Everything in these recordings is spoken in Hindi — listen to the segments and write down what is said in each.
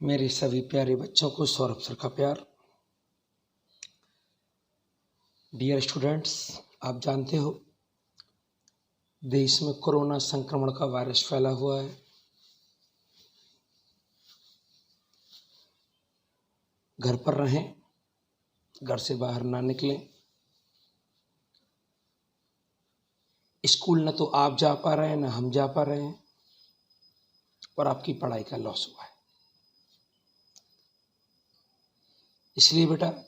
मेरे सभी प्यारे बच्चों को सौरभ सर का प्यार। डियर स्टूडेंट्स, आप जानते हो देश में कोरोना संक्रमण का वायरस फैला हुआ है। घर पर रहें, घर से बाहर ना निकलें। स्कूल न तो आप जा पा रहे हैं न हम जा पा रहे हैं और आपकी पढ़ाई का लॉस हुआ है। इसलिए बेटा,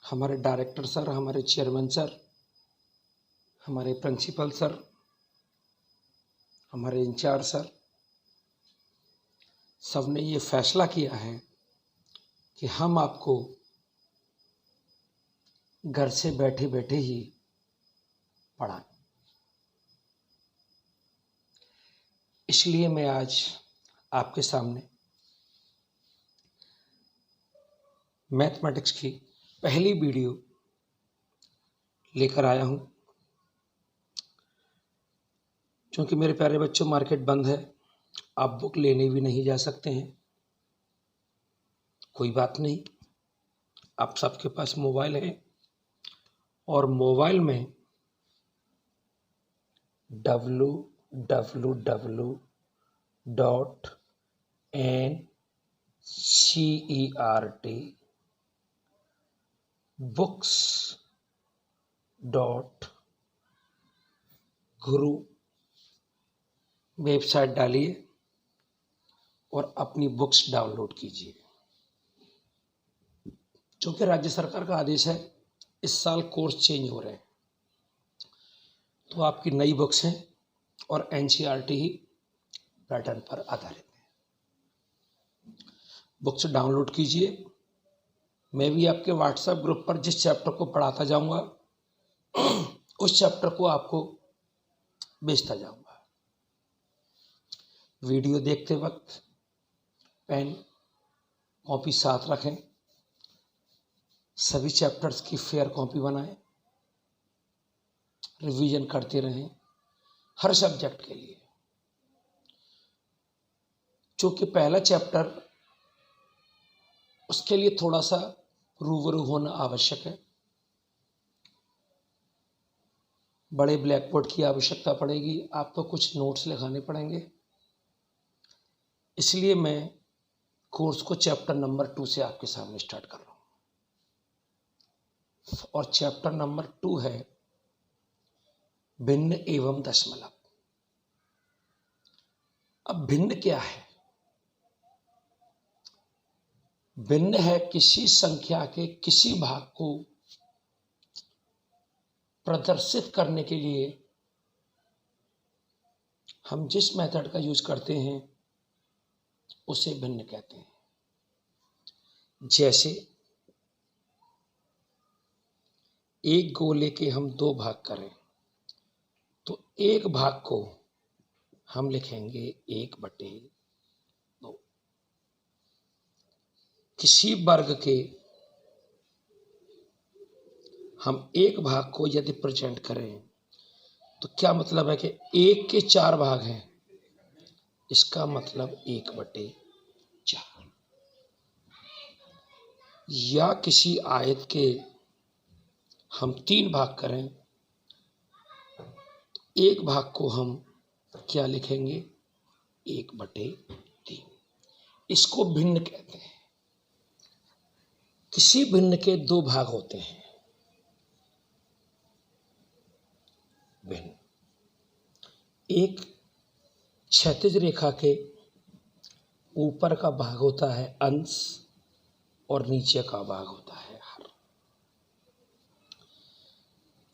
हमारे डायरेक्टर सर, हमारे चेयरमैन सर, हमारे प्रिंसिपल सर, हमारे इंचार्ज सर, सब ने ये फैसला किया है कि हम आपको घर से बैठे बैठे ही पढ़ाएं। इसलिए मैं आज आपके सामने मैथमेटिक्स की पहली वीडियो लेकर आया हूं। क्योंकि मेरे प्यारे बच्चों, मार्केट बंद है, आप बुक लेने भी नहीं जा सकते हैं। कोई बात नहीं, आप सबके पास मोबाइल है और मोबाइल में www.ncert.books.guru वेबसाइट डालिए और अपनी बुक्स डाउनलोड कीजिए। क्योंकि राज्य सरकार का आदेश है, इस साल कोर्स चेंज हो रहे हैं, तो आपकी नई बुक्स हैं और एनसीईआरटी ही पैटर्न पर आधारित है। बुक्स डाउनलोड कीजिए। मैं भी आपके व्हाट्सएप ग्रुप पर जिस चैप्टर को पढ़ाता जाऊंगा उस चैप्टर को आपको भेजता जाऊंगा। वीडियो देखते वक्त पेन कॉपी साथ रखें। सभी चैप्टर्स की फेयर कॉपी बनाएं। रिवीजन करते रहें हर सब्जेक्ट के लिए। चूंकि पहला चैप्टर, उसके लिए थोड़ा सा रूबरू होना आवश्यक है। बड़े ब्लैक बोर्ड की आवश्यकता पड़ेगी, आपको कुछ नोट्स लिखाने पड़ेंगे। इसलिए मैं कोर्स को चैप्टर नंबर 2 से आपके सामने स्टार्ट कर रहा हूं और चैप्टर नंबर 2 है भिन्न एवं दशमलव। अब भिन्न क्या है? भिन्न है किसी संख्या के किसी भाग को प्रदर्शित करने के लिए हम जिस मेथड का यूज करते हैं उसे भिन्न कहते हैं। जैसे एक गोले के हम 2 भाग करें तो एक भाग को हम लिखेंगे 1/2। किसी वर्ग के हम एक भाग को यदि प्रेजेंट करें तो क्या मतलब है कि 1 के 4 भाग हैं, इसका मतलब 1/4। या किसी आयत के हम 3 भाग करें तो एक भाग को हम क्या लिखेंगे? 1/3। इसको भिन्न कहते हैं। किसी भिन्न के 2 भाग होते हैं, भिन्न। एक क्षैतिज रेखा के ऊपर का भाग होता है अंश और नीचे का भाग होता है हर।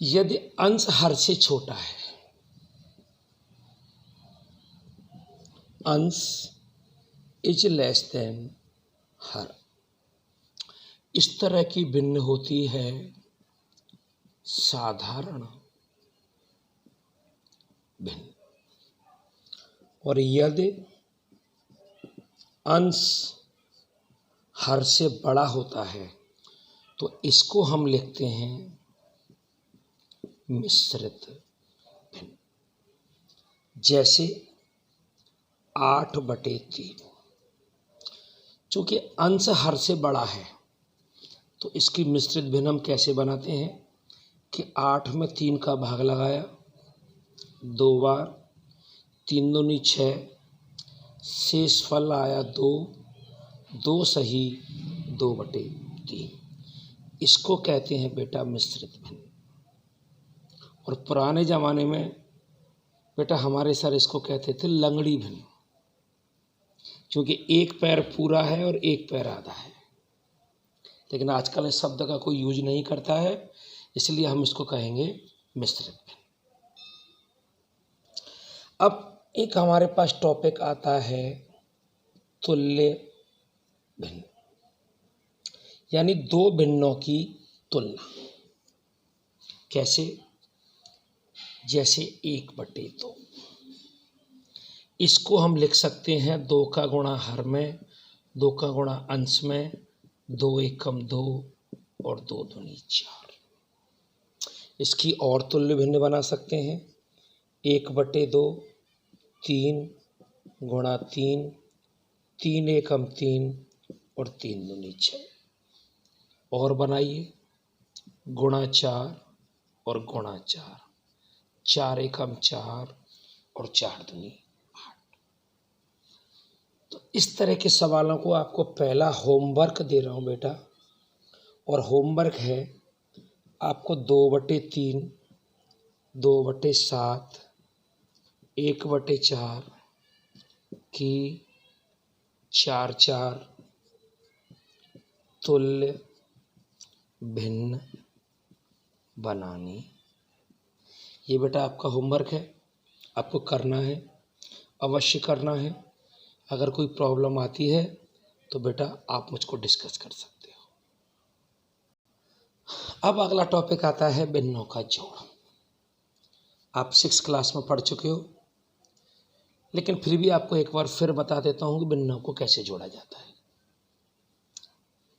यदि अंश हर से छोटा है, अंश इज लेस देन हर, इस तरह की भिन्न होती है साधारण भिन्न। और यदि अंश हर से बड़ा होता है तो इसको हम लिखते हैं मिश्रित भिन्न। जैसे 8/3। चूँकि अंश हर से बड़ा है तो इसकी मिश्रित भिन्न हम कैसे बनाते हैं कि 8 में 3 का भाग लगाया 2 बार, 3 दूनी 6, शेष फल आया 2, 2 सही 2/3। इसको कहते हैं बेटा मिश्रित भिन्न। और पुराने ज़माने में बेटा हमारे सर इसको कहते थे लंगड़ी भिन्न, क्योंकि एक पैर पूरा है और एक पैर आधा है। लेकिन आजकल इस शब्द का कोई यूज नहीं करता है, इसलिए हम इसको कहेंगे मिश्रित भिन्न। अब एक हमारे पास टॉपिक आता है तुल्य भिन्न, यानी दो भिन्नों की तुलना। कैसे? जैसे 1/2। इसको हम लिख सकते हैं 2 का गुणा हर में, 2 का गुणा अंश में, 2 एकम 2 और 2 दूनी 4। इसकी और तुल्य भिन्न बना सकते हैं 1/2, 3 गुणा 3, 3 एकम 3 और 3 दूनी 6। और बनाइए गुणा 4 और गुणा 4, 4 एकम 4 और 4 दूनी 8। तो इस तरह के सवालों को आपको पहला होमवर्क दे रहा हूँ बेटा, और होमवर्क है आपको 2/3, 2/7, 1/4 की 4/4 तुल्य भिन्न बनानी। ये बेटा आपका होमवर्क है, आपको करना है, अवश्य करना है। अगर कोई प्रॉब्लम आती है तो बेटा आप मुझको डिस्कस कर सकते हो। अब अगला टॉपिक आता है भिन्नों का जोड़। आप 6th क्लास में पढ़ चुके हो, लेकिन फिर भी आपको एक बार फिर बता देता हूँ कि भिन्नों को कैसे जोड़ा जाता है।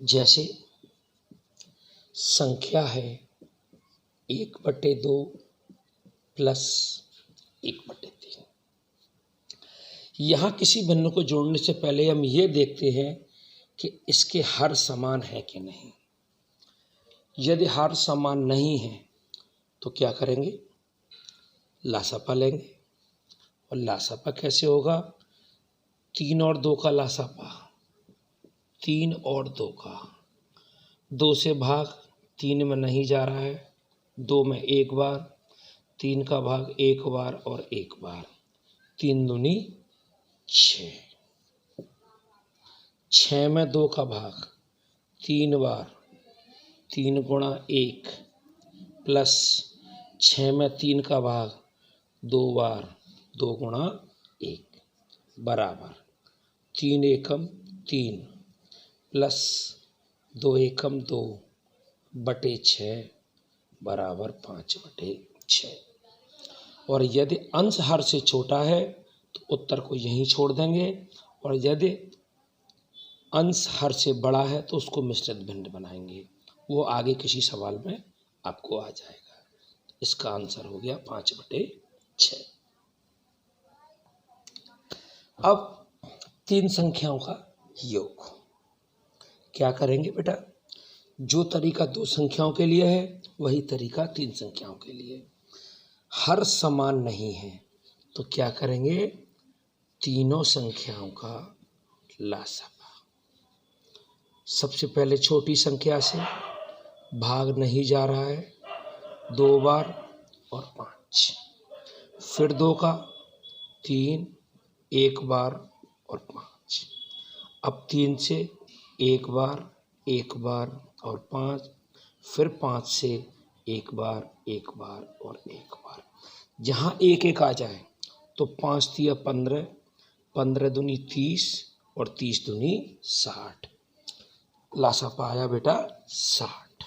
जैसे संख्या है 1/2 प्लस 1/3। यहाँ किसी भिन्न को जोड़ने से पहले हम ये देखते हैं कि इसके हर समान है कि नहीं। यदि हर समान नहीं है तो क्या करेंगे? लासापा लेंगे। और लासापा कैसे होगा? 3 और 2 का लासापा, 3 और 2 का, 2 से भाग 3 में नहीं जा रहा है, 2 में एक बार, 3 का भाग एक बार और एक बार, 3 दूनी 6, 6 में 2 का भाग 3 बार, 3 गुणा 1 प्लस 6 में 3 का भाग 2 बार, 2 गुणा 1 बराबर 3 एकम 3 प्लस 2 एकम 2 बटे 6 बराबर 5/6। और यदि अंश हर से छोटा है तो उत्तर को यहीं छोड़ देंगे, और यदि अंश हर से बड़ा है तो उसको मिश्रित भिन्न बनाएंगे। वो आगे किसी सवाल में आपको आ जाएगा। इसका आंसर हो गया 5/6। अब 3 संख्याओं का योग क्या करेंगे बेटा? जो तरीका 2 संख्याओं के लिए है वही तरीका 3 संख्याओं के लिए। हर समान नहीं है तो क्या करेंगे? तीनों संख्याओं का लासापा। सबसे पहले छोटी संख्या से भाग नहीं जा रहा है, 2 बार और 5, फिर 2 का 3, एक बार और 5, अब 3 से एक बार और 5, फिर 5 से एक बार और एक बार। जहाँ एक एक आ जाए तो 5 तिया 15, 15 दूनी 30 और 30 दूनी 60। लासापा आया बेटा 60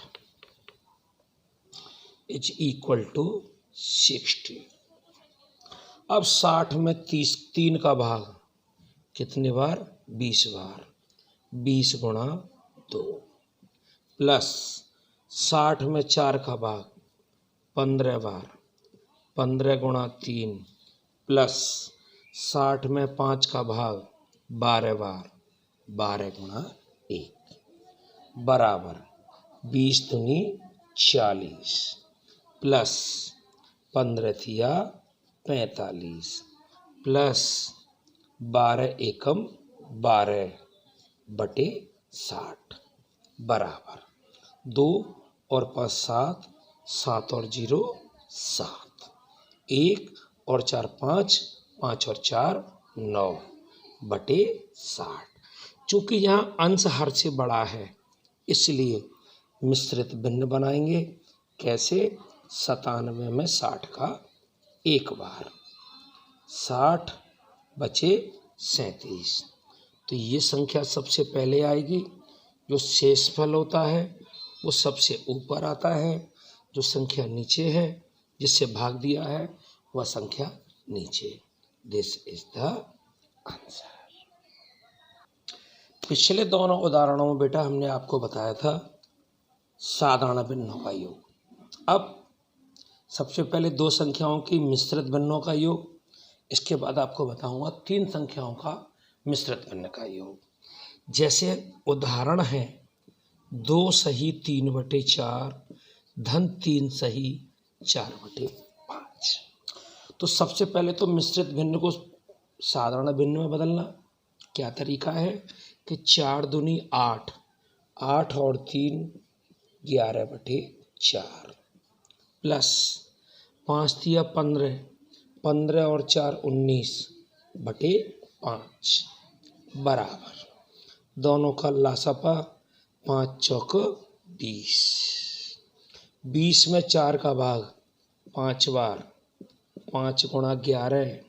इज इक्वल टू 60। अब 60 में 3 का भाग कितने बार? 20 बार, 20 गुणा 2 प्लस 60 में 4 का भाग 15 बार, 15 गुणा 3 प्लस 60 में 5 का भाग 12 बार, 12 गुणा 1 बराबर 20 दूनी 40 प्लस 15 थिया 45 प्लस 12 एकम 12 बटे 60 बराबर 2 और 5 7 7 और 0 7 1 और 4 5 5 और 4 9 बटे 60। चूँकि यहाँ अंश हर से बड़ा है इसलिए मिश्रित भिन्न बनाएंगे। कैसे? 97 में 60 का एक बार 60 बचे 37। तो ये संख्या सबसे पहले आएगी। जो शेषफल होता है वो सबसे ऊपर आता है, जो संख्या नीचे है जिससे भाग दिया है वह संख्या नीचे। This is the answer. पिछले दोनों उदाहरणों में बेटा हमने आपको बताया था साधारण भिन्नों का योग। अब सबसे पहले दो संख्याओं की मिश्रित भिन्नों का योग, इसके बाद आपको बताऊंगा तीन संख्याओं का मिश्रित भिन्न का योग। जैसे उदाहरण है 2 सही 3/4 धन 3 सही 4/5। तो सबसे पहले तो मिश्रित भिन्न को साधारण भिन्न में बदलना। क्या तरीका है कि 4 दूनी 8, 8 और 3 11/4 प्लस 5 तिया 15, 15 और 4 19/5 बराबर दोनों का लासापा 5 चौक 20। 20 में 4 का भाग 5 बार 5 गुणा 11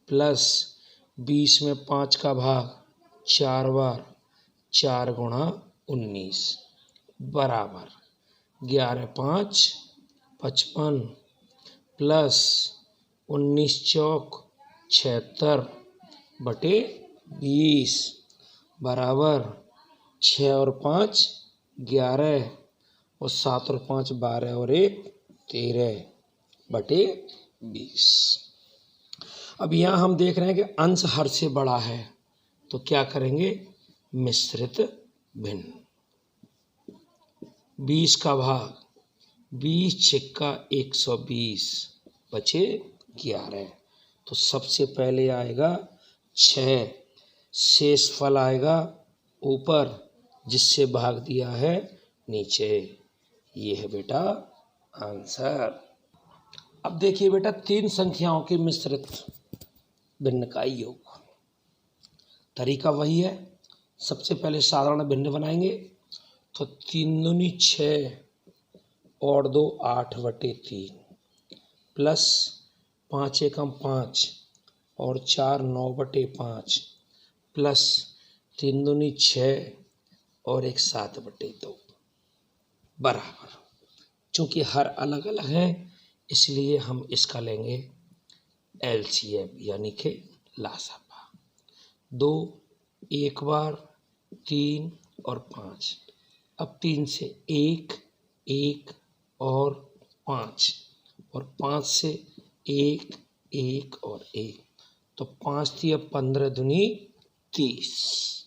प्लस 20 में 5 का भाग 4 बार 4 गुणा 19 बराबर 11 5 55 प्लस 19 चौक 76/20 बराबर 6 और 5 11 और 7 और 5 12 और 1 13/20। अब यहाँ हम देख रहे हैं कि अंश हर से बड़ा है तो क्या करेंगे? मिश्रित भिन्न। 20 का भाग 20 छिक्का 120 बचे 11। तो सबसे पहले आएगा 6, शेषफल आएगा ऊपर जिससे भाग दिया है नीचे। ये है बेटा आंसर। अब देखिए बेटा तीन संख्याओं के मिश्रित भिन्न का योग। तरीका वही है। सबसे पहले साधारण भिन्न बनाएंगे तो 3 दूनी 6 और 2 8/3 प्लस 5 एकम 5 और 4 9/5 प्लस 3 दूनी 6 और 1 7/2 बराबर। चूँकि हर अलग अलग है इसलिए हम इसका लेंगे एलसीएम यानी कि लासापा। 2 एक बार 3 और 5। अब 3 से 1 1 और 5 और 5 से 1 1 और 1 तो 5 थी। अब 15 दूनी 30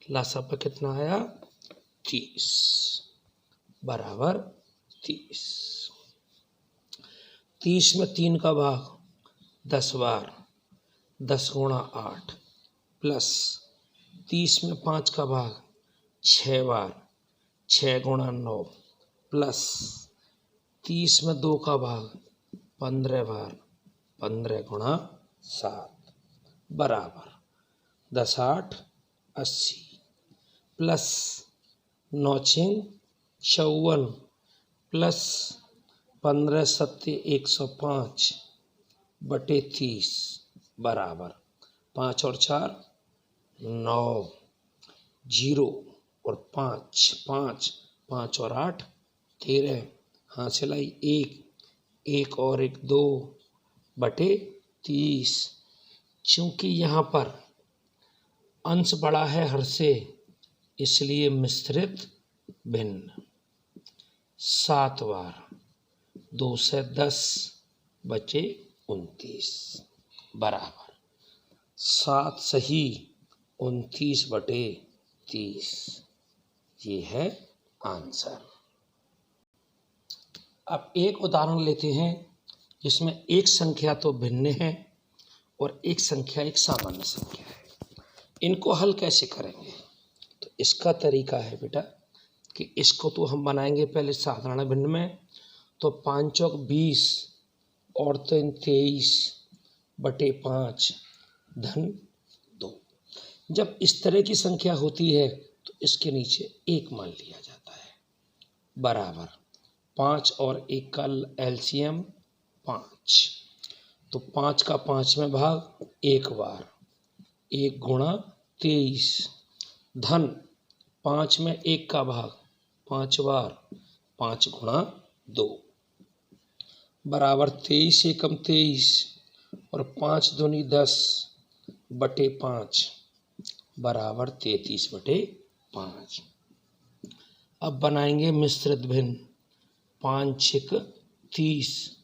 लासापा कितना आया? 30 बराबर 30। 30 में 3 का भाग 10 बार 10 गुणा 8 प्लस 30 में 5 का भाग 6 बार 6 गुणा 9 प्लस 30 में 2 का भाग 15 बार 15 गुणा 7 बराबर 10 8 80 प्लस 9 6 54 प्लस 15 7 105/30 बराबर 5 और 4 9 0 और 5 5 5 और 8 13 हासिल आई 1 1 और 1 2/30। चूँकि यहाँ पर अंश बड़ा है हर से इसलिए मिश्रित भिन्न। 7 बार 2 से 10 बचे 29 बराबर 7 सही 29/30 ये है आंसर। अब एक उदाहरण लेते हैं जिसमें एक संख्या तो भिन्न है और एक संख्या एक सामान्य संख्या है। इनको हल कैसे करेंगे? तो इसका तरीका है बेटा कि इसको तो हम बनाएंगे पहले साधारण भिन्न में। तो 5 चौक 20 और 3 23/5 धन 2। जब इस तरह की संख्या होती है तो इसके नीचे 1 मान लिया जाता है बराबर 5 और 1 का एलसीएम 5। तो 5 का 5वें भाग 1 बार 1 गुणा 23 धन 5 में 1 का भाग 5 बार 5 गुणा 2 बराबर 23 एकम 23 और 5 दूनी 10/5 बराबर 33/5। अब बनाएंगे मिश्रित भिन्न। 5 छक 30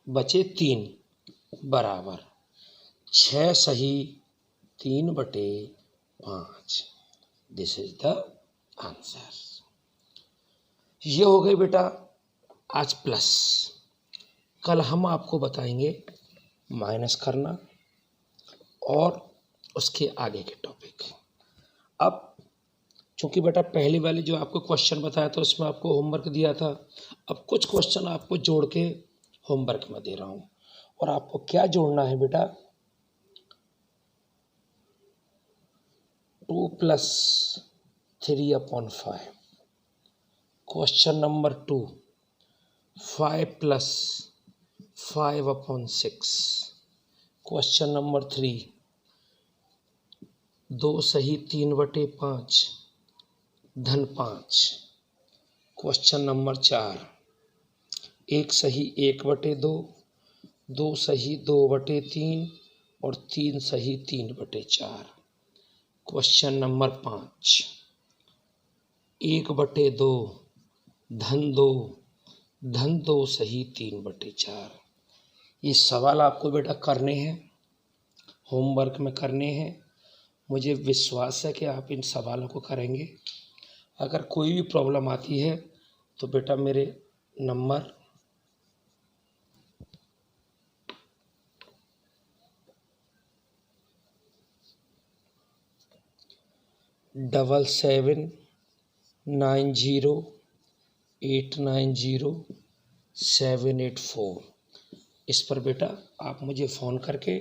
बचे 3 बराबर 6 सही 3/5। This is the answer. ये हो गई बेटा आज प्लस। कल हम आपको बताएंगे माइनस करना और उसके आगे के टॉपिक। अब चूंकि बेटा पहली वाली जो आपको क्वेश्चन बताया था उसमें आपको होमवर्क दिया था, अब कुछ क्वेश्चन आपको जोड़ के होमवर्क में दे रहा हूँ। और आपको क्या जोड़ना है बेटा? 2 + 3/5। Question number 2 5 + 5/6। क्वेश्चन नंबर 3 2 सही 3/5 धन 5। क्वेश्चन नंबर 4 1 सही 1/2 2 सही 2/3 और 3 सही 3/4। क्वेश्चन नंबर 5 1/2 धन 2 सही 3/4। ये सवाल आपको बेटा करने हैं, होमवर्क में करने हैं। मुझे विश्वास है कि आप इन सवालों को करेंगे। अगर कोई भी प्रॉब्लम आती है तो बेटा मेरे नंबर 7790890784 इस पर बेटा आप मुझे फ़ोन करके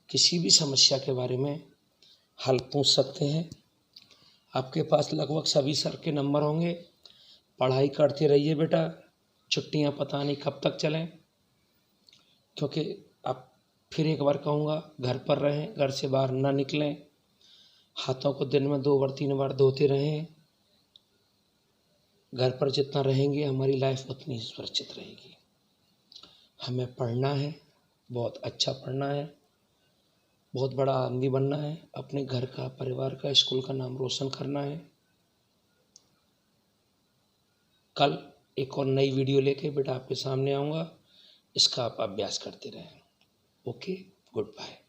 किसी भी समस्या के बारे में हल पूछ सकते हैं। आपके पास लगभग सभी सर के नंबर होंगे। पढ़ाई करते रहिए बेटा, छुट्टियां पता नहीं कब तक चलें, क्योंकि अब फिर एक बार कहूँगा घर पर रहें, घर से बाहर ना निकलें, हाथों को दिन में 2 बार 3 बार धोते रहें। घर पर जितना रहेंगे हमारी लाइफ उतनी सुरक्षित रहेगी। हमें पढ़ना है, बहुत अच्छा पढ़ना है, बहुत बड़ा आदमी बनना है, अपने घर का, परिवार का, स्कूल का नाम रोशन करना है। कल एक और नई वीडियो लेके बेटा आपके सामने आऊँगा। इसका आप अभ्यास करते रहें। Okay, good bye.